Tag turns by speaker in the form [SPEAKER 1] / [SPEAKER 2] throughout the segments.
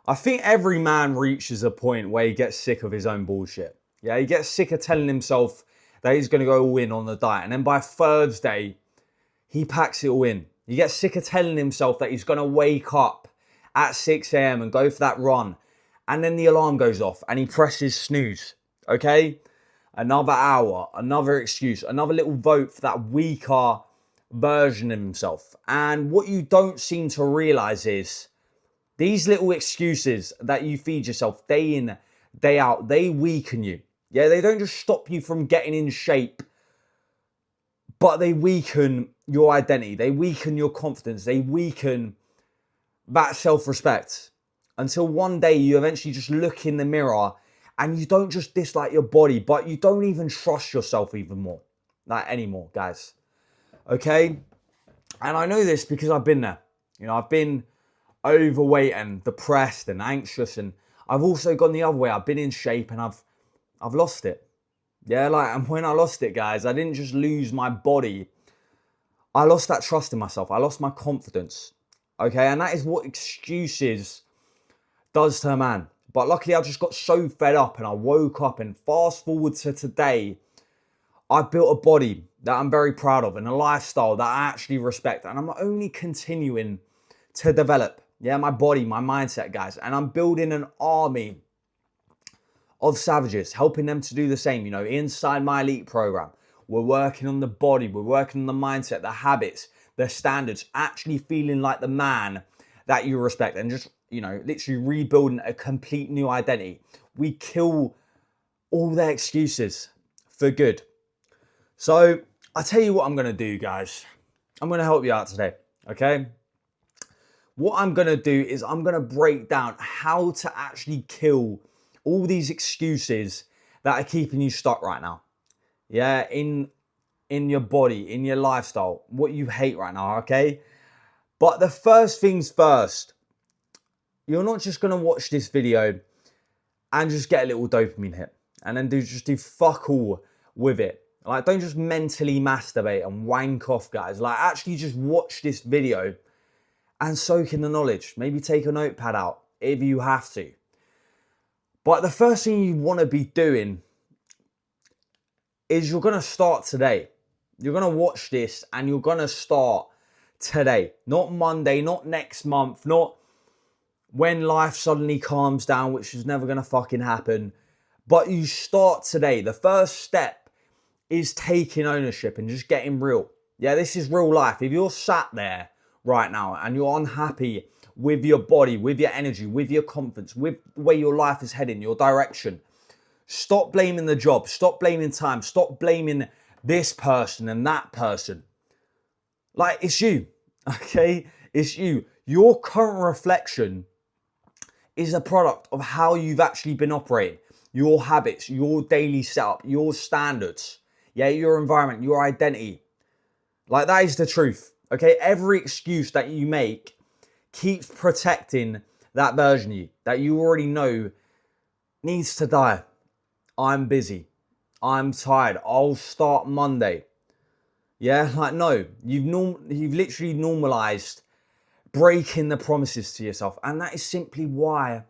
[SPEAKER 1] I think every man reaches a point where he gets sick of his own bullshit. Yeah, he gets sick of telling himself that he's going to go all in on the diet. And then by Thursday, he packs it all in. He gets sick of telling himself that he's going to wake up at 6 a.m. and go for that run. And then the alarm goes off and he presses snooze. Okay? Another hour, another excuse, another little vote for that weaker version of himself. And what you don't seem to realize is these little excuses that you feed yourself day in, day out, they weaken you. Yeah, they don't just stop you from getting in shape, but they weaken your identity. They weaken your confidence. They weaken that self-respect until one day you eventually just look in the mirror and you don't just dislike your body, but you don't even trust yourself even more. Like anymore, guys. Okay? And I know this because I've been there. You know, I've been overweight and depressed and anxious, and I've also gone the other way. I've been in shape and I've lost it. Yeah, like, and when I lost it, guys, I didn't just lose my body. I lost that trust in myself. I lost my confidence. Okay, and that is what excuses does to a man. But luckily, I just got so fed up and I woke up, and fast forward to today, I've built a body that I'm very proud of and a lifestyle that I actually respect. And I'm only continuing to develop, yeah, my body, my mindset, guys. And I'm building an army of savages, helping them to do the same, you know, inside my elite program. We're working on the body, we're working on the mindset, the habits, the standards, actually feeling like the man that you respect, and just, you know, literally rebuilding a complete new identity. We kill all their excuses for good. So I tell you what I'm going to do, guys. I'm going to help you out today, okay? What I'm going to do is I'm going to break down how to actually kill all these excuses that are keeping you stuck right now. Yeah, in your body, in your lifestyle, what you hate right now, okay? But the first things first, you're not just going to watch this video and just get a little dopamine hit and then just do fuck all with it. Like, don't just mentally masturbate and wank off, guys. Like, actually just watch this video and soak in the knowledge. Maybe take a notepad out if you have to. But the first thing you want to be doing is you're going to start today. You're going to watch this and you're going to start today. Not Monday, not next month, not when life suddenly calms down, which is never going to fucking happen. But you start today. The first step is taking ownership and just getting real. Yeah, this is real life. If you're sat there right now and you're unhappy with your body, with your energy, with your confidence, with where your life is heading, your direction, stop blaming the job, stop blaming time, stop blaming this person and that person. Like, it's you, okay? It's you. Your current reflection is a product of how you've actually been operating, your habits, your daily setup, your standards, yeah, your environment, your identity. Like, that is the truth, okay? Every excuse that you make keeps protecting that version of you that you already know needs to die. I'm busy. I'm tired. I'll start Monday. Yeah, like, no, you've literally normalized breaking the promises to yourself, and that is simply why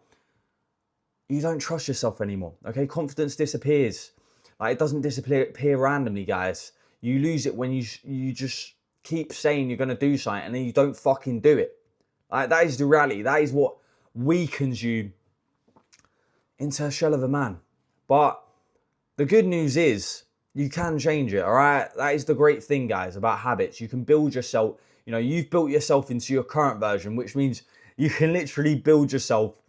[SPEAKER 1] you don't trust yourself anymore. Okay, confidence disappears. Like, it doesn't disappear randomly, guys. You lose it when you just keep saying you're gonna do something and then you don't fucking do it. Like, that is the reality. That is what weakens you into a shell of a man. But the good news is you can change it, all right? That is the great thing, guys, about habits. You can build yourself. You know, you've built yourself into your current version, which means you can literally build yourself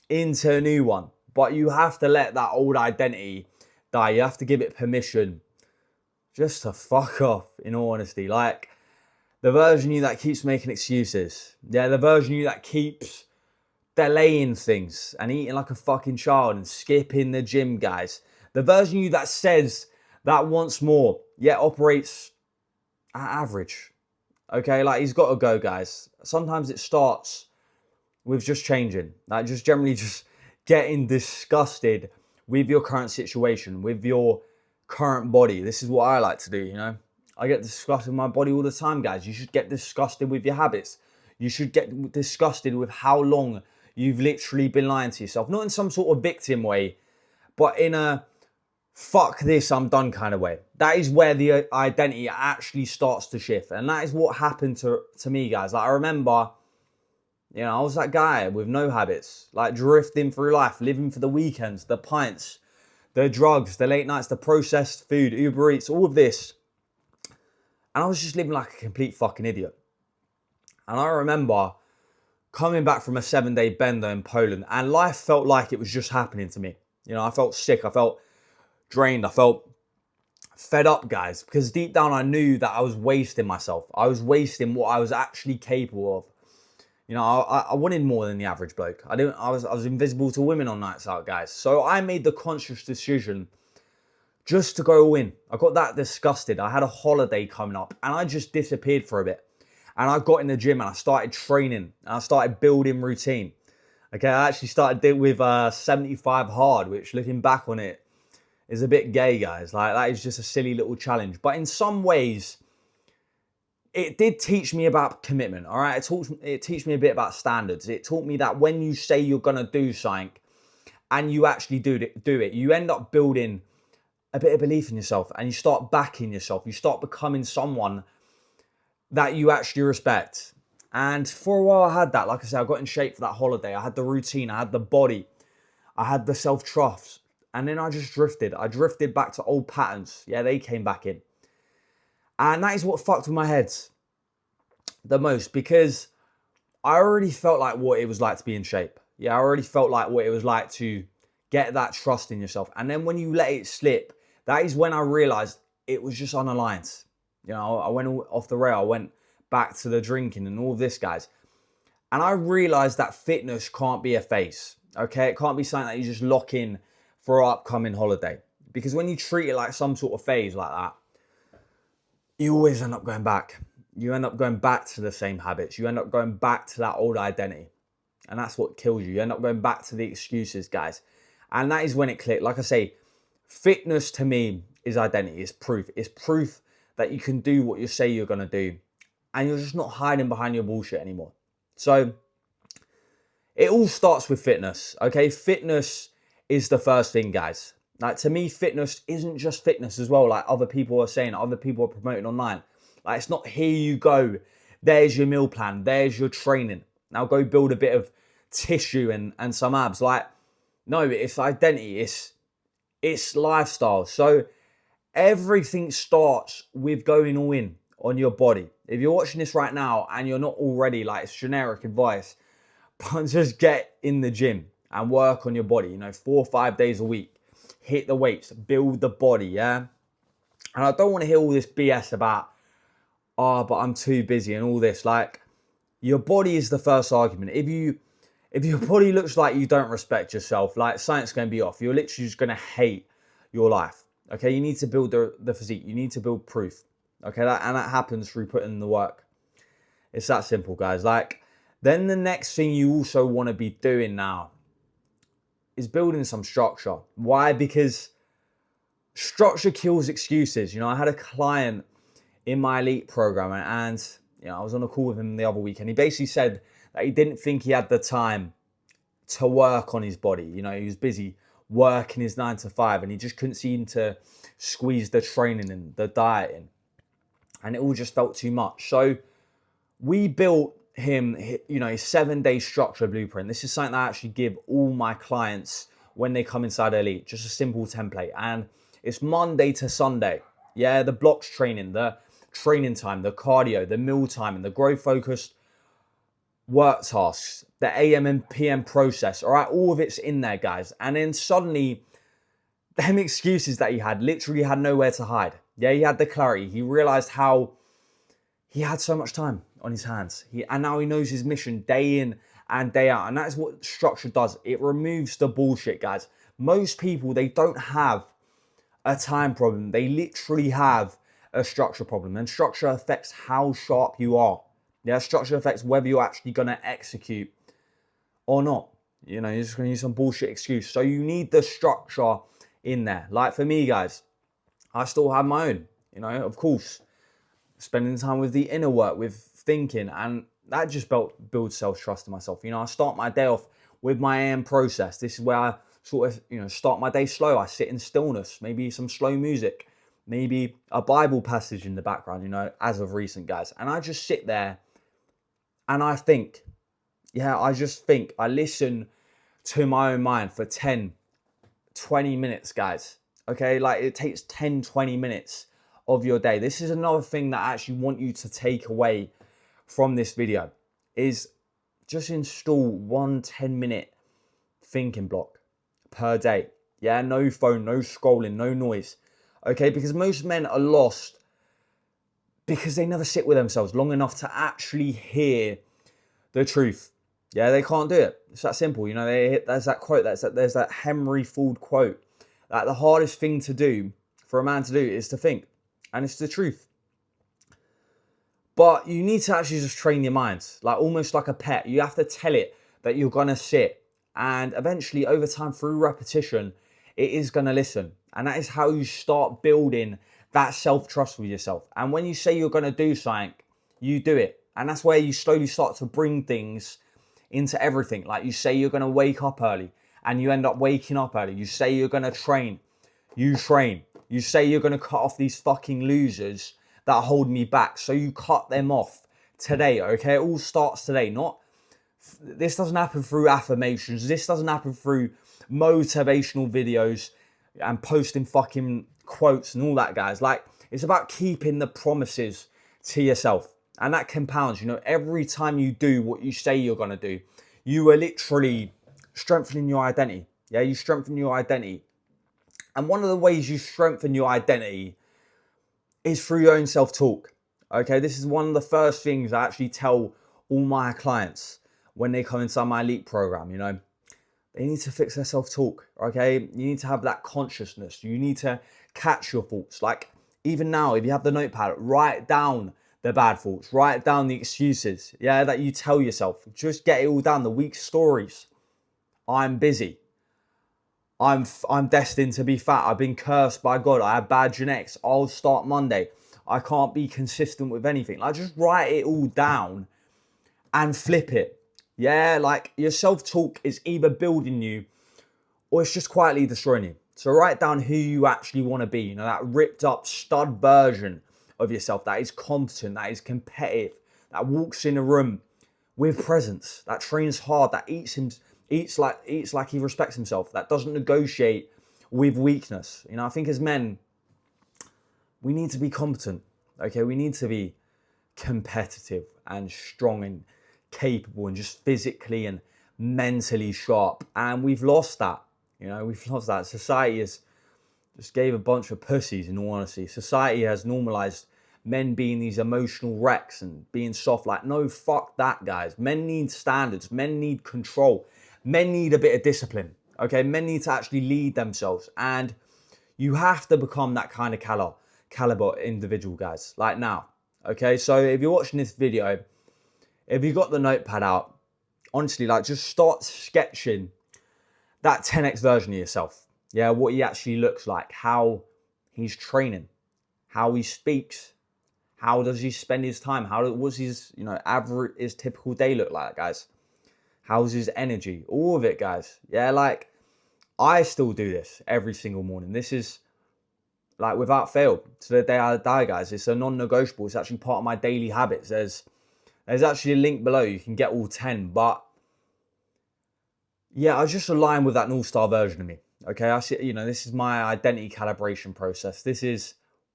[SPEAKER 1] into a new one. But you have to let that old identity die. You have to give it permission just to fuck off, in all honesty. Like, the version of you that keeps making excuses. Yeah, the version of you that keeps delaying things and eating like a fucking child and skipping the gym, guys. The version of you that says that wants more, yet operates at average. Okay, like, he's got to go, guys. Sometimes it starts with just changing. Like, just generally just getting disgusted with your current situation, with your current body. This is what I like to do, you know. I get disgusted with my body all the time, guys. You should get disgusted with your habits. You should get disgusted with how long you've literally been lying to yourself. Not in some sort of victim way, but in a fuck this, I'm done kind of way. That is where the identity actually starts to shift. And that is what happened to me, guys. Like, I remember, you know, I was that guy with no habits, like drifting through life, living for the weekends, the pints, the drugs, the late nights, the processed food, Uber Eats, all of this. And I was just living like a complete fucking idiot. And I remember coming back from a 7-day bender in Poland, and life felt like it was just happening to me. You know, I felt sick. I felt drained. I felt fed up, guys, because deep down I knew that I was wasting myself. I was wasting what I was actually capable of. You know, I wanted more than the average bloke. I was invisible to women on nights out, guys. So I made the conscious decision just to go all in. I got that disgusted. I had a holiday coming up and I just disappeared for a bit. And I got in the gym and I started training and I started building routine. Okay, I actually started with 75 hard, which looking back on it is a bit gay, guys. Like, that is just a silly little challenge. But in some ways, it did teach me about commitment, all right? It teach me a bit about standards. It taught me that when you say you're going to do something and you actually do it, you end up building a bit of belief in yourself and you start backing yourself. You start becoming someone that you actually respect. And for a while I had that. Like I said, I got in shape for that holiday. I had the routine. I had the body. I had the self-trust. And then I just drifted. I drifted back to old patterns. Yeah, they came back in. And that is what fucked with my head the most, because I already felt like what it was like to be in shape. Yeah, I already felt like what it was like to get that trust in yourself. And then when you let it slip, that is when I realized it was just unaligned. You know, I went off the rail. I went back to the drinking and all of this, guys. And I realized that fitness can't be a phase. Okay, it can't be something that you just lock in for our upcoming holiday. Because when you treat it like some sort of phase like that, you always end up going back. You end up going back to the same habits. You end up going back to that old identity. And that's what kills you. You end up going back to the excuses, guys. And that is when it clicked. Like I say, fitness to me is identity. It's proof. It's proof that you can do what you say you're going to do. And you're just not hiding behind your bullshit anymore. So it all starts with fitness. Okay, fitness is the first thing, guys. Like, to me, fitness isn't just fitness as well, like other people are saying, other people are promoting online. Like, it's not here you go, there's your meal plan, there's your training, now go build a bit of tissue and some abs. Like, no, it's identity, it's lifestyle. So everything starts with going all in on your body. If you're watching this right now and you're not already, like, it's generic advice, but just get in the gym and work on your body, you know, 4 or 5 days a week. Hit the weights, build the body, yeah? And I don't want to hear all this BS about, oh, but I'm too busy and all this. Like, your body is the first argument. If your body looks like you don't respect yourself, like, something's going to be off. You're literally just going to hate your life, okay? You need to build the physique. You need to build proof, okay? And that happens through putting in the work. It's that simple, guys. Like, then the next thing you also want to be doing now is building some structure. Why? Because structure kills excuses. You know, I had a client in my elite program and, you know, I was on a call with him the other week and he basically said that he didn't think he had the time to work on his body. You know, he was busy working his 9 to 5 and he just couldn't seem to squeeze the training and the diet in. And it all just felt too much. So we built him, you know, a 7-day structure blueprint. This is something I actually give all my clients when they come inside Elite, just a simple template. And it's Monday to Sunday. Yeah, the blocks training, the training time, the cardio, the meal time, and the growth focused work tasks, the AM and PM process. All right, all of it's in there, guys. And then suddenly, them excuses that he had literally had nowhere to hide. Yeah, he had the clarity. He realized how he had so much time on his hands. And now he knows his mission day in and day out. And that is what structure does. It removes the bullshit, guys. Most people, they don't have a time problem. They literally have a structure problem. And structure affects how sharp you are. Yeah, structure affects whether you're actually going to execute or not. You know, you're just going to use some bullshit excuse. So you need the structure in there. Like for me, guys, I still have my own. You know, of course, spending time with the inner work, with thinking, and that just builds self-trust in myself. You know, I start my day off with my AM process. This is where I sort of, start my day slow. I sit in stillness, maybe some slow music, maybe a Bible passage in the background, as of recent, guys. And I just sit there and I think, I listen to my own mind for 10, 20 minutes, guys. Okay, like it takes 10, 20 minutes of your day. This is another thing that I actually want you to take away from this video, is just install one 10-minute thinking block per day. Yeah, no phone, no scrolling, no noise. Okay, because most men are lost because they never sit with themselves long enough to actually hear the truth. Yeah, they can't do it. It's that simple. There's that quote, there's that Henry Ford quote, that the hardest thing to do for a man to do is to think. And it's the truth. But you need to actually just train your mind, like almost like a pet. You have to tell it that you're going to sit. And eventually, over time, through repetition, it is going to listen. And that is how you start building that self-trust with yourself. And when you say you're going to do something, you do it. And that's where you slowly start to bring things into everything. Like you say you're going to wake up early and you end up waking up early. You say you're going to train. You train. You say you're going to cut off these fucking losers that are holding me back. So you cut them off today, okay? It all starts today. This doesn't happen through affirmations. This doesn't happen through motivational videos and posting fucking quotes and all that, guys. Like, it's about keeping the promises to yourself. And that compounds, every time you do what you say you're going to do, you are literally strengthening your identity. Yeah, you strengthen your identity. And one of the ways you strengthen your identity is through your own self-talk. Okay, this is one of the first things I actually tell all my clients when they come inside my elite program. They need to fix their self-talk. Okay, you need to have that consciousness. You need to catch your thoughts. Like, even now, if you have the notepad, write down the bad thoughts, write down the excuses, that you tell yourself. Just get it all down. The weak stories. I'm busy. I'm destined to be fat. I've been cursed by God. I have bad genetics. I'll start Monday. I can't be consistent with anything. Like, just write it all down and flip it. Yeah, like your self-talk is either building you or it's just quietly destroying you. So write down who you actually want to be. That ripped up stud version of yourself that is competent, that is competitive, that walks in a room with presence, that trains hard, that eats like he respects himself, that doesn't negotiate with weakness. I think as men, we need to be competent. Okay, we need to be competitive and strong and capable and just physically and mentally sharp. And we've lost that. We've lost that. Society has just gave a bunch of pussies, in all honesty. Society has normalized men being these emotional wrecks and being soft. Like, no, fuck that, guys. Men need standards. Men need control. Men need a bit of discipline. Okay, men need to actually lead themselves. And you have to become that kind of caliber individual, guys. Like now. Okay, so if you're watching this video, if you got the notepad out, honestly, like, just start sketching that 10x version of yourself. Yeah, what he actually looks like, how he's training, how he speaks, how does he spend his time, what's his, average, his typical day look like, guys? How's his energy? All of it, guys. Yeah, like, I still do this every single morning. This is, like, without fail, to the day I die, guys. It's a non-negotiable. It's actually part of my daily habits. There's actually a link below. You can get all 10, but yeah, I just align with that North Star version of me. Okay, I see, this is my identity calibration process.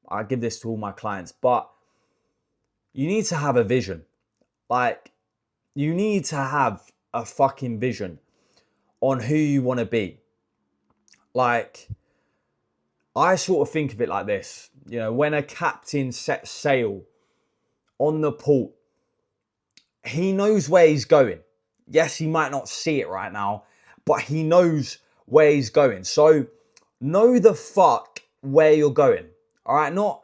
[SPEAKER 1] I give this to all my clients, but you need to have a vision. Like, you need to have a fucking vision on who you want to be. Like, I sort of think of it like this. When a captain sets sail on the port, he knows where he's going. Yes, he might not see it right now, but he knows where he's going. So know the fuck where you're going. All right, not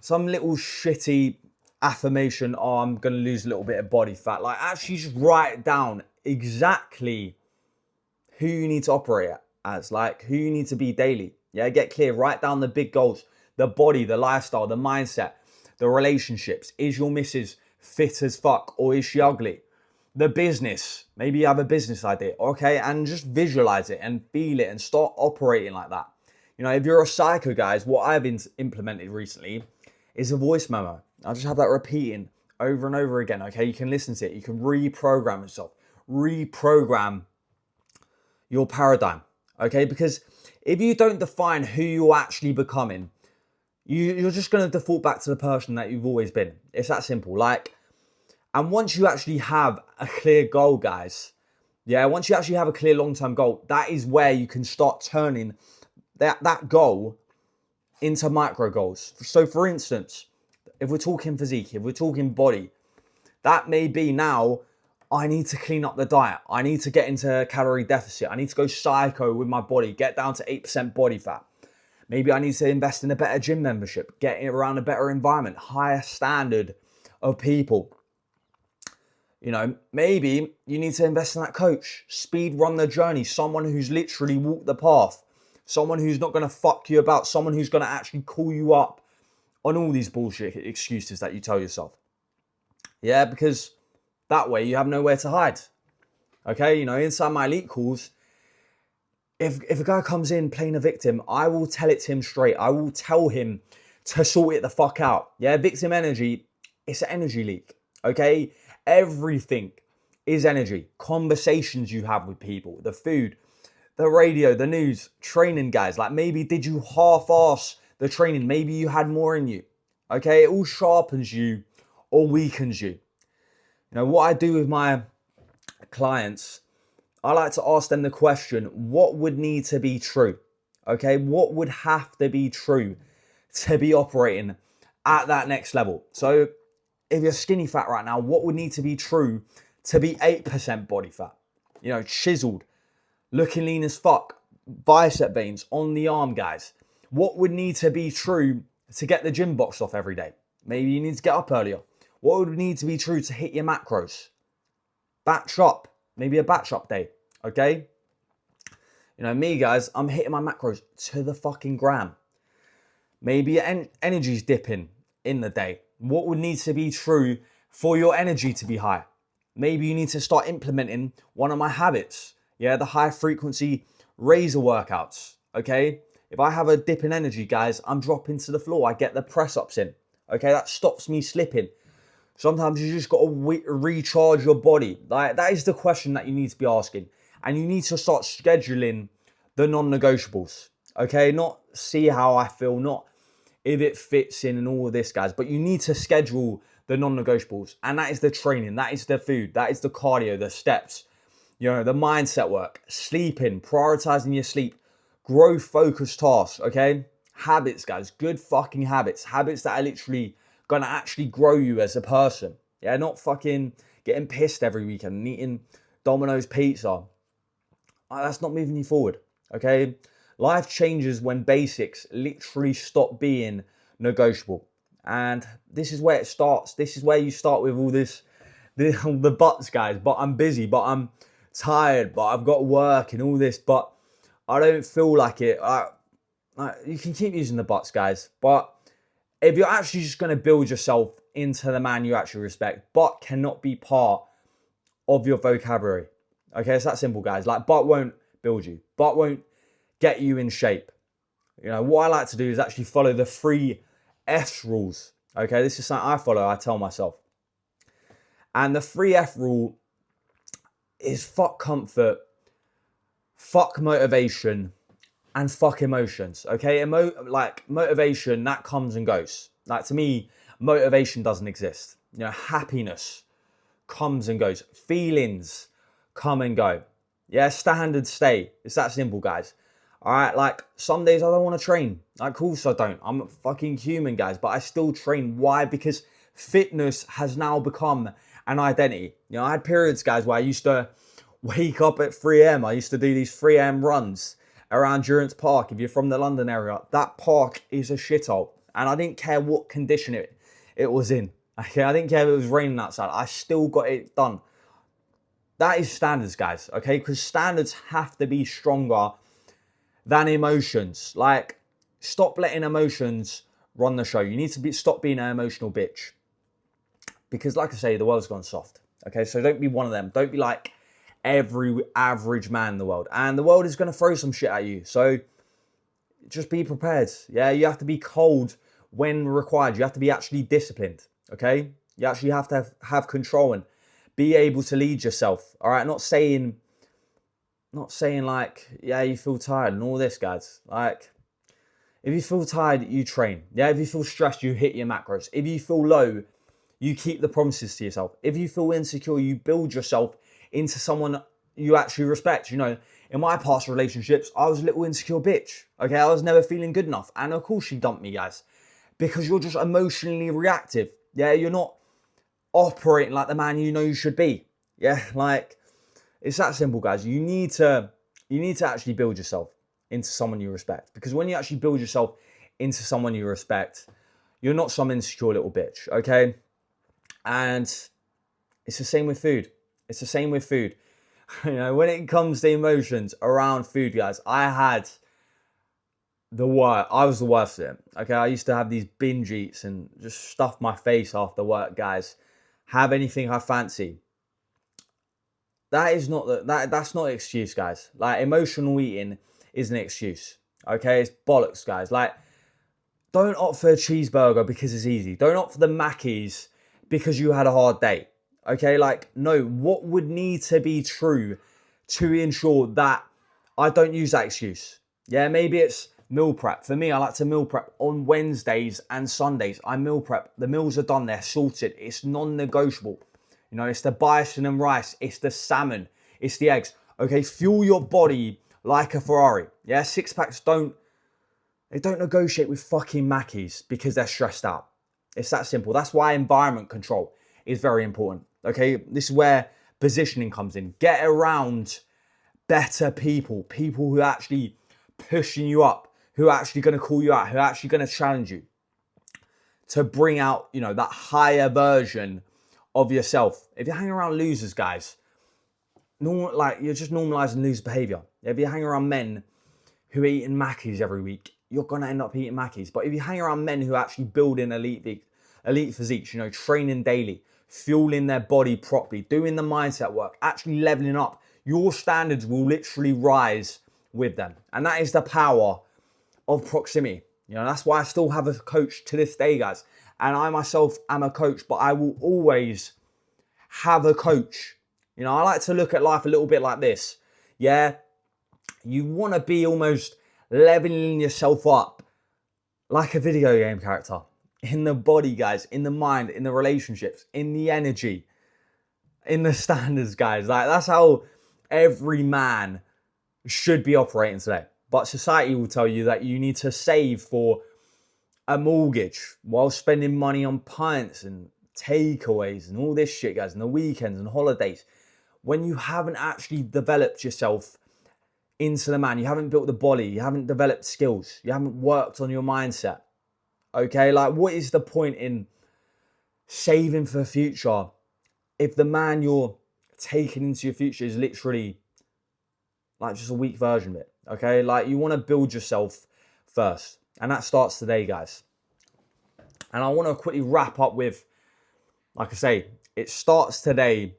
[SPEAKER 1] some little shitty affirmation, oh, I'm going to lose a little bit of body fat. Like, actually just write down exactly who you need to operate as, like who you need to be daily. Yeah, get clear, write down the big goals, the body, the lifestyle, the mindset, the relationships. Is your missus fit as fuck or is she ugly? the business. Maybe you have a business idea, okay? And just visualize it and feel it and start operating like that. You know, if you're a psycho, guys, what I've implemented recently is a voice memo. I'll just have that repeating over and over again, okay? You can listen to it. You can reprogram yourself. Reprogram your paradigm, okay? Because if you don't define who you're actually becoming, you're just going to default back to the person that you've always been. It's that simple. And once you actually have a clear goal, guys, once you actually have a clear long-term goal, that is where you can start turning that goal into micro goals. So for instance, if we're talking physique, if we're talking body, that may be now, I need to clean up the diet. I need to get into a calorie deficit. I need to go psycho with my body, get down to 8% body fat. Maybe I need to invest in a better gym membership, get around a better environment, higher standard of people. You know, maybe you need to invest in that coach, speed run the journey, someone who's literally walked the path, someone who's not going to fuck you about, someone who's going to actually call you up on all these bullshit excuses that you tell yourself. Yeah, because that way you have nowhere to hide. Okay, you know, inside my elite calls, if a guy comes in playing a victim, I will tell it to him straight. I will tell him to sort it the fuck out. Yeah, victim energy, it's an energy leak. Okay, everything is energy. Conversations you have with people, the food, the radio, the news, training, guys. Like, maybe did you half-ass the training? Maybe you had more in you. Okay, it all sharpens you or weakens you. You know, what I do with my clients, I like to ask them the question, what would need to be true? Okay, what would have to be true to be operating at that next level? So if you're skinny fat right now, what would need to be true to be 8% body fat? You know, chiseled, looking lean as fuck, bicep veins on the arm, guys. What would need to be true to get the gym box off every day? Maybe you need to get up earlier. What would need to be true to hit your macros? Batch up, maybe a batch up day, okay? You know, me, guys, I'm hitting my macros to the fucking gram. Maybe your energy's dipping in the day. What would need to be true for your energy to be high? Maybe you need to start implementing one of my habits. Yeah, the high frequency razor workouts, okay? If I have a dip in energy, guys, I'm dropping to the floor. I get the press ups in, okay? That stops me slipping. Sometimes you just got to recharge your body. Like, that is the question that you need to be asking. And you need to start scheduling the non-negotiables, okay? Not see how I feel, not if it fits in and all of this, guys. But you need to schedule the non-negotiables. And that is the training. That is the food. That is the cardio, the steps. You know, the mindset work, sleeping, prioritizing your sleep, growth-focused tasks, okay? Habits, guys. Good fucking habits. Habits that are literally gonna actually grow you as a person. Yeah, not fucking getting pissed every weekend and eating Domino's pizza. That's not moving you forward, okay? Life changes when basics literally stop being negotiable. And this is where it starts. This is where you start with all this, the buts, guys. But I'm busy, but I'm tired, but I've got work and all this, but I don't feel like it. You can keep using the buts, guys, but if you're actually just going to build yourself into the man you actually respect, but cannot be part of your vocabulary. Okay, it's that simple, guys. Like, but won't build you. But won't get you in shape. You know, what I like to do is actually follow the 3 F's rules. Okay, this is something I follow, I tell myself. And the 3F rule is fuck comfort, fuck motivation, and fuck emotions, okay? Like, motivation, that comes and goes. Like, to me, motivation doesn't exist. You know, happiness comes and goes. Feelings come and go. Yeah, standards stay. It's that simple, guys. All right, like, some days I don't want to train. Like, of course I don't. I'm a fucking human, guys, but I still train. Why? Because fitness has now become an identity. You know, I had periods, guys, where I used to wake up at 3 a.m. I used to do these 3 a.m. runs around Durance Park. If you're from the London area, that park is a shithole. And I didn't care what condition it was in. Okay, I didn't care if it was raining outside. I still got it done. That is standards, guys, okay? Because standards have to be stronger than emotions. Like, stop letting emotions run the show. You need to stop being an emotional bitch. Because, like I say, the world's gone soft, Okay, so don't be one of them. Don't be like every average man in the world. And the world is going to throw some shit at you. So just be prepared. Yeah, you have to be cold when required. You have to be actually disciplined. Okay, you actually have to have control and be able to lead yourself. All right, not saying like, yeah, you feel tired and all this, guys. Like, if you feel tired, you train. Yeah, if you feel stressed, you hit your macros. If you feel low, you keep the promises to yourself. If you feel insecure, you build yourself into someone you actually respect. You know, in my past relationships, I was a little insecure bitch. Okay, I was never feeling good enough. And of course she dumped me, guys. Because you're just emotionally reactive. Yeah, you're not operating like the man you know you should be. Yeah, like, it's that simple, guys. You need to actually build yourself into someone you respect. Because when you actually build yourself into someone you respect, you're not some insecure little bitch, okay? And it's the same with food. It's the same with food. You know, when it comes to emotions around food, guys, I was the worst at it. Okay, I used to have these binge eats and just stuff my face after work, guys. Have anything I fancy. That's not an excuse, guys. Like, emotional eating is an excuse. Okay, it's bollocks, guys. Like, don't opt for a cheeseburger because it's easy. Don't opt for the Mackies because you had a hard day. Okay, like, no, what would need to be true to ensure that I don't use that excuse? Yeah, maybe it's meal prep. For me, I like to meal prep on Wednesdays and Sundays. I meal prep. The meals are done, they're sorted. It's non-negotiable. You know, it's the bison and rice. It's the salmon. It's the eggs. Okay, fuel your body like a Ferrari. Yeah, six packs don't negotiate with fucking Mackies because they're stressed out. It's that simple. That's why environment control is very important. Okay, this is where positioning comes in. Get around better people who are actually pushing you up, who are actually going to call you out, who are actually going to challenge you to bring out, you know, that higher version of yourself. If you're hanging around losers, guys, you're just normalizing loser behavior. If you hang around men who are eating Mackies every week, you're gonna end up eating Mackies. But if you hang around men who are actually building elite physiques, you know, training daily, fueling their body properly, doing the mindset work, actually leveling up, your standards will literally rise with them. And that is the power of proximity. You know, that's why I still have a coach to this day, guys. And I myself am a coach, but I will always have a coach. You know, I like to look at life a little bit like this. Yeah, you want to be almost leveling yourself up like a video game character. In the body, guys, in the mind, in the relationships, in the energy, in the standards, guys. Like, that's how every man should be operating today. But society will tell you that you need to save for a mortgage while spending money on pints and takeaways and all this shit, guys, and the weekends and holidays, when you haven't actually developed yourself into the man. You haven't built the body, you haven't developed skills, you haven't worked on your mindset. Okay, like, what is the point in saving for the future if the man you're taking into your future is literally like just a weak version of it? Okay, like, you want to build yourself first, and that starts today, guys. And I want to quickly wrap up with, like I say, it starts today,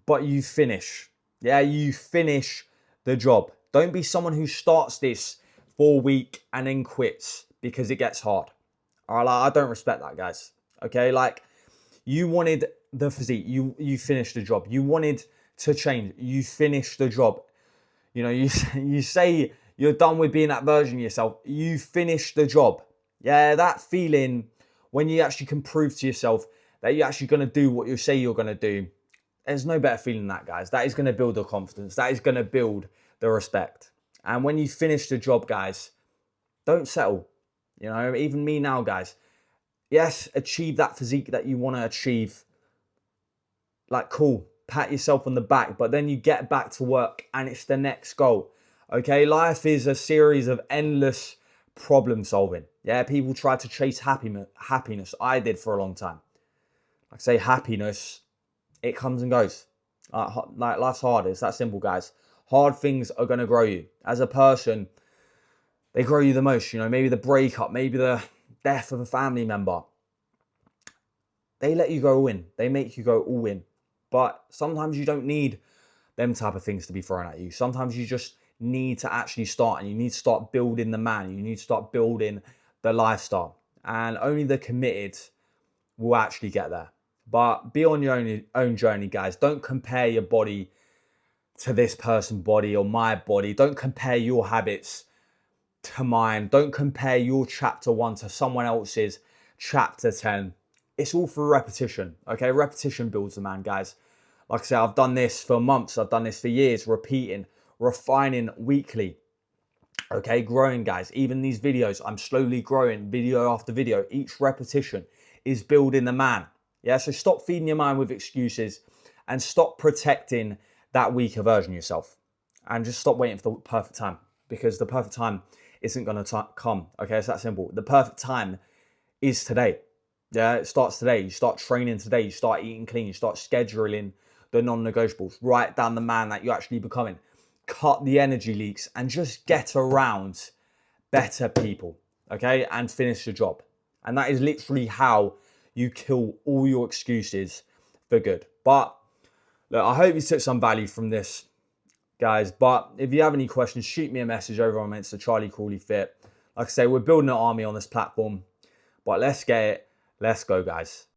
[SPEAKER 1] but you finish. Yeah, you finish the job. Don't be someone who starts this for a week and then quits because it gets hard. All right, like, I don't respect that, guys. Okay, like, you wanted the physique, you finished the job. You wanted to change, you finished the job. You know, you say you're done with being that version of yourself, you finished the job. Yeah, that feeling when you actually can prove to yourself that you're actually going to do what you say you're going to do, there's no better feeling than that, guys. That is going to build the confidence. That is going to build the respect. And when you finish the job, guys, don't settle. You know, even me now, guys. Yes, achieve that physique that you want to achieve. Like, cool, pat yourself on the back, but then you get back to work and it's the next goal. Okay, life is a series of endless problem solving. Yeah, people try to chase happiness. I did for a long time. Like I say, happiness, it comes and goes. Like, life's hard. It's that simple, guys. Hard things are going to grow you. As a person, they grow you the most. You know, maybe the breakup, maybe the death of a family member. They let you go all in. They make you go all in. But sometimes you don't need them type of things to be thrown at you. Sometimes you just need to actually start, and you need to start building the man. You need to start building the lifestyle. And only the committed will actually get there. But be on your own journey, guys. Don't compare your body to this person's body or my body. Don't compare your habits to mine. Don't compare your chapter 1 to someone else's chapter 10. It's all through repetition, okay? Repetition builds a man, guys. Like I said, I've done this for months. I've done this for years, repeating, refining weekly, okay? Growing, guys. Even these videos, I'm slowly growing video after video. Each repetition is building the man, yeah? So stop feeding your mind with excuses and stop protecting that weaker version of yourself, and just stop waiting for the perfect time, because the perfect time isn't going to come, okay? It's that simple. The perfect time is today. Yeah, it starts today. You start training today. You start eating clean. You start scheduling the non-negotiables. Write down the man that you're actually becoming. Cut the energy leaks and just get around better people, okay? And finish the job. And that is literally how you kill all your excuses for good. But look, I hope you took some value from this, guys. But if you have any questions, shoot me a message over on Insta, Charlie Crawley Fit. Like I say, we're building an army on this platform. But let's get it. Let's go, guys.